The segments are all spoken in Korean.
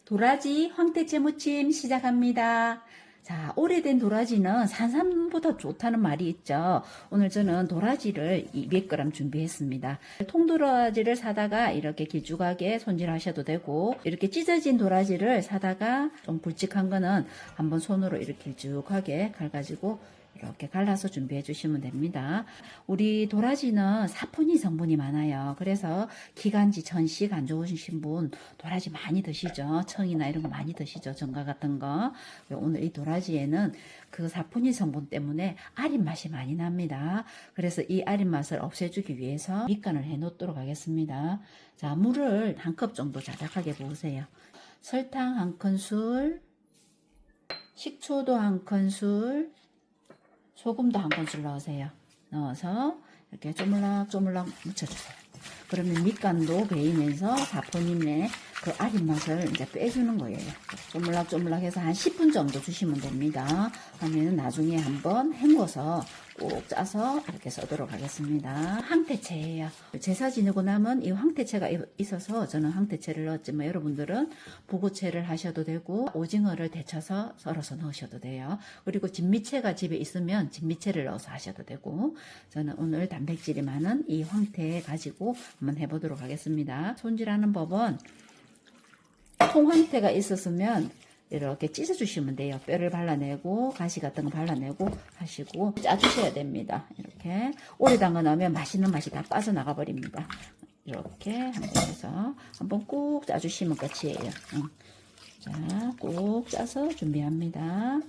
도라지 황태채 무침 시작합니다. 자, 오래된 도라지는 산삼보다 좋다는 말이 있죠. 오늘 저는 도라지를 200g 준비했습니다. 통도라지를 사다가 이렇게 길쭉하게 손질하셔도 되고, 이렇게 찢어진 도라지를 사다가 좀 굵직한 거는 한번 손으로 이렇게 길쭉하게 갈가지고 이렇게 갈라서 준비해 주시면 됩니다. 우리 도라지는 사포닌 성분이 많아요. 그래서 기관지, 전식 안 좋으신 분 도라지 많이 드시죠. 청이나 이런 거 많이 드시죠. 전과 같은 거. 오늘 이 도라지에는 그 사포닌 성분 때문에 아린 맛이 많이 납니다. 그래서 이 아린 맛을 없애주기 위해서 밑간을 해 놓도록 하겠습니다. 자, 물을 한 컵 정도 자작하게 부으세요. 설탕 한 큰술, 식초도 한 큰술, 소금도 한 큰술 넣으세요. 넣어서 이렇게 쪼물락쪼물락 묻혀주세요. 그러면 밑간도 배이면서 사포닌의 그 아린 맛을 이제 빼주는 거예요. 쪼물락쪼물락 해서 한 10분 정도 주시면 됩니다. 하면 나중에 한번 헹궈서 꼭 짜서 이렇게 써도록 하겠습니다. 황태채예요. 제사 지내고 남은 이 황태채가 있어서 저는 황태채를 넣었지만 여러분들은 부고채를 하셔도 되고 오징어를 데쳐서 썰어서 넣으셔도 돼요. 그리고 진미채가 집에 있으면 진미채를 넣어서 하셔도 되고, 저는 오늘 단백질이 많은 이 황태 가지고 한번 해보도록 하겠습니다. 손질하는 법은 통황태가 있었으면 이렇게 찢어주시면 돼요. 뼈를 발라내고 가시 같은 거 발라내고 하시고 짜주셔야 됩니다. 이렇게 오래 담가놓으면 맛있는 맛이 다 빠져나가 버립니다. 이렇게 한번 해서 한번 꾹 짜주시면 끝이에요. 자, 꾹 짜서 준비합니다.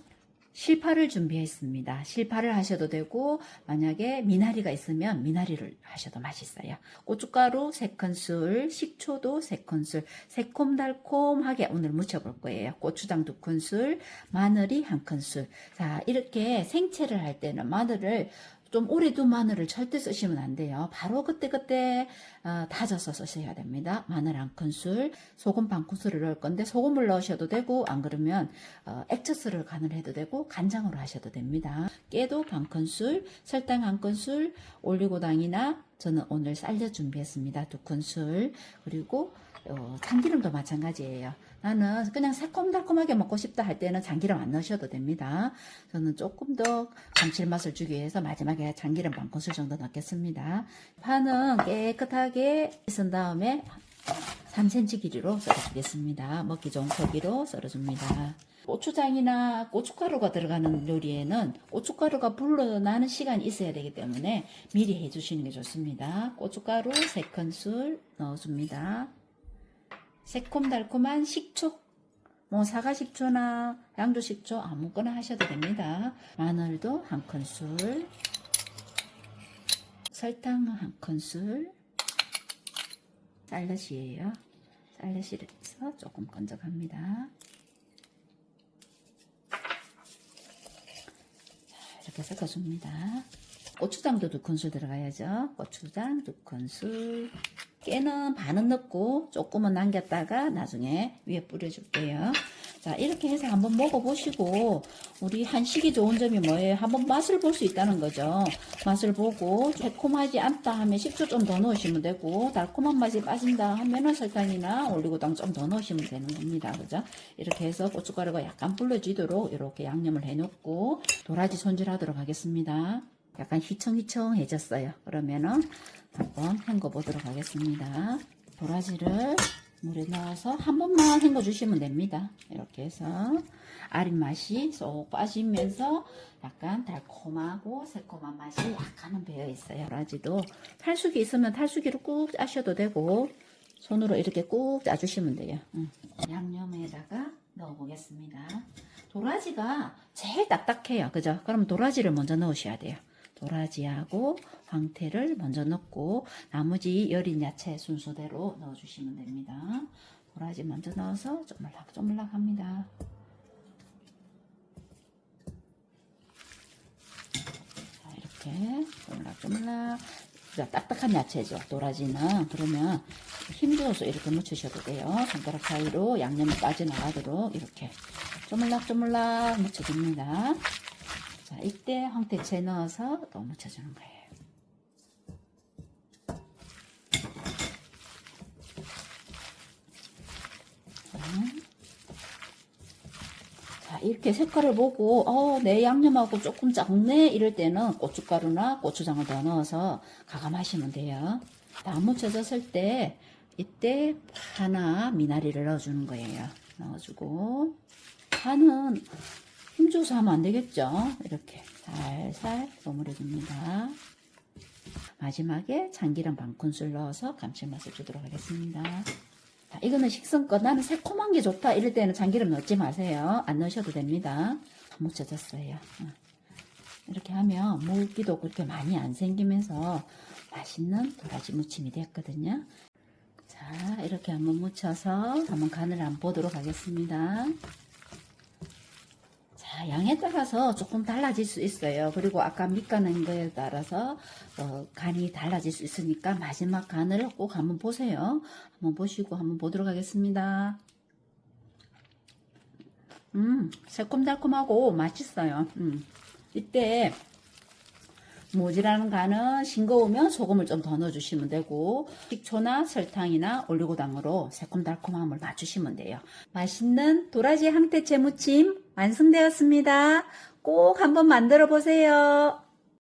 실파를 준비했습니다. 실파를 하셔도 되고, 만약에 미나리가 있으면 미나리를 하셔도 맛있어요. 고춧가루 3큰술, 식초도 3큰술, 새콤달콤하게 오늘 무쳐볼 거예요. 고추장 2큰술, 마늘이 1큰술. 자, 이렇게 생채를 할 때는 마늘을 좀 오래 둔 마늘을 절대 쓰시면 안 돼요. 바로 그때그때 다져서 쓰셔야 됩니다. 마늘 1큰술, 소금 반 큰술을 넣을 건데 소금을 넣으셔도 되고, 안 그러면 액젓을 간을 해도 되고 간장으로 하셔도 됩니다. 깨도 반 큰술, 설탕 1큰술, 올리고당이나 저는 오늘 쌀려 준비했습니다. 2큰술. 그리고 참기름도 마찬가지예요. 나는 그냥 새콤달콤하게 먹고 싶다 할 때는 참기름 안 넣으셔도 됩니다. 저는 조금 더 감칠맛을 주기 위해서 마지막에 참기름 반 큰술 정도 넣겠습니다. 파는 깨끗하게 씻은 다음에 3cm 길이로 썰어주겠습니다. 먹기 좋은 크기로 썰어줍니다. 고추장이나 고춧가루가 들어가는 요리에는 고춧가루가 불러나는 시간이 있어야 되기 때문에 미리 해주시는 게 좋습니다. 고춧가루 3큰술 넣어줍니다. 새콤달콤한 식초, 뭐 사과식초나 양조식초 아무거나 하셔도 됩니다. 마늘도 1큰술, 설탕 1큰술, 쌀엿이에요. 쌀엿이라서 조금 건져갑니다. 이렇게 섞어줍니다. 고추장도 2큰술 들어가야죠. 고추장 2큰술. 깨는 반은 넣고 조금은 남겼다가 나중에 위에 뿌려줄게요. 자, 이렇게 해서 한번 먹어보시고, 우리 한식이 좋은 점이 뭐예요? 한번 맛을 볼 수 있다는 거죠. 맛을 보고 새콤하지 않다 하면 식초 좀 더 넣으시면 되고, 달콤한 맛이 빠진다 하면은 설탕이나 올리고당 좀 더 넣으시면 되는 겁니다. 그죠? 이렇게 해서 고춧가루가 약간 불러지도록 이렇게 양념을 해놓고 도라지 손질하도록 하겠습니다. 약간 휘청휘청해졌어요. 그러면은 한번 헹궈 보도록 하겠습니다. 도라지를 물에 넣어서 한 번만 헹궈 주시면 됩니다. 이렇게 해서 아린 맛이 쏙 빠지면서 약간 달콤하고 새콤한 맛이 약간은 배어 있어요. 도라지도 탈수기 있으면 탈수기로 꾹 짜셔도 되고, 손으로 이렇게 꾹 짜주시면 돼요. 양념에다가 넣어 보겠습니다. 도라지가 제일 딱딱해요. 그죠? 그럼 도라지를 먼저 넣으셔야 돼요. 도라지하고 황태를 먼저 넣고 나머지 여린 야채 순서대로 넣어주시면 됩니다. 도라지 먼저 넣어서 쪼물락쪼물락 합니다. 자, 이렇게 쪼물락쪼물락. 딱딱한 야채죠, 도라지는. 그러면 힘줘서 이렇게 묻히셔도 돼요. 손가락 사이로 양념이 빠져나가도록 이렇게 쪼물락쪼물락 묻혀줍니다. 자, 이때 황태채 넣어서 또 묻혀주는 거예요. 자, 자, 이렇게 색깔을 보고, 내 양념하고 조금 작네? 이럴 때는 고춧가루나 고추장을 더 넣어서 가감하시면 돼요. 다 묻혀졌을 때, 이때 파나 미나리를 넣어주는 거예요. 넣어주고, 파는 힘줘서 하면 안 되겠죠? 이렇게 살살 버무려줍니다. 마지막에 참기름 반 큰술 넣어서 감칠맛을 주도록 하겠습니다. 자, 이거는 식성껏 나는 새콤한 게 좋다 이럴 때는 참기름 넣지 마세요. 안 넣으셔도 됩니다. 묻혀졌어요. 이렇게 하면 물기도 그렇게 많이 안 생기면서 맛있는 도라지 무침이 됐거든요. 자, 이렇게 한번 묻혀서 한번 간을 한번 보도록 하겠습니다. 자, 양에 따라서 조금 달라질 수 있어요. 그리고 아까 밑간한 거에 따라서 간이 달라질 수 있으니까 마지막 간을 꼭 한번 보세요. 한번 보시고 한번 보도록 하겠습니다. 새콤달콤하고 맛있어요. 이때 모지라는 간은 싱거우면 소금을 좀 더 넣어주시면 되고 식초나 설탕이나 올리고당으로 새콤달콤함을 맞추시면 돼요. 맛있는 도라지 항태채 무침 완성되었습니다. 꼭 한번 만들어 보세요.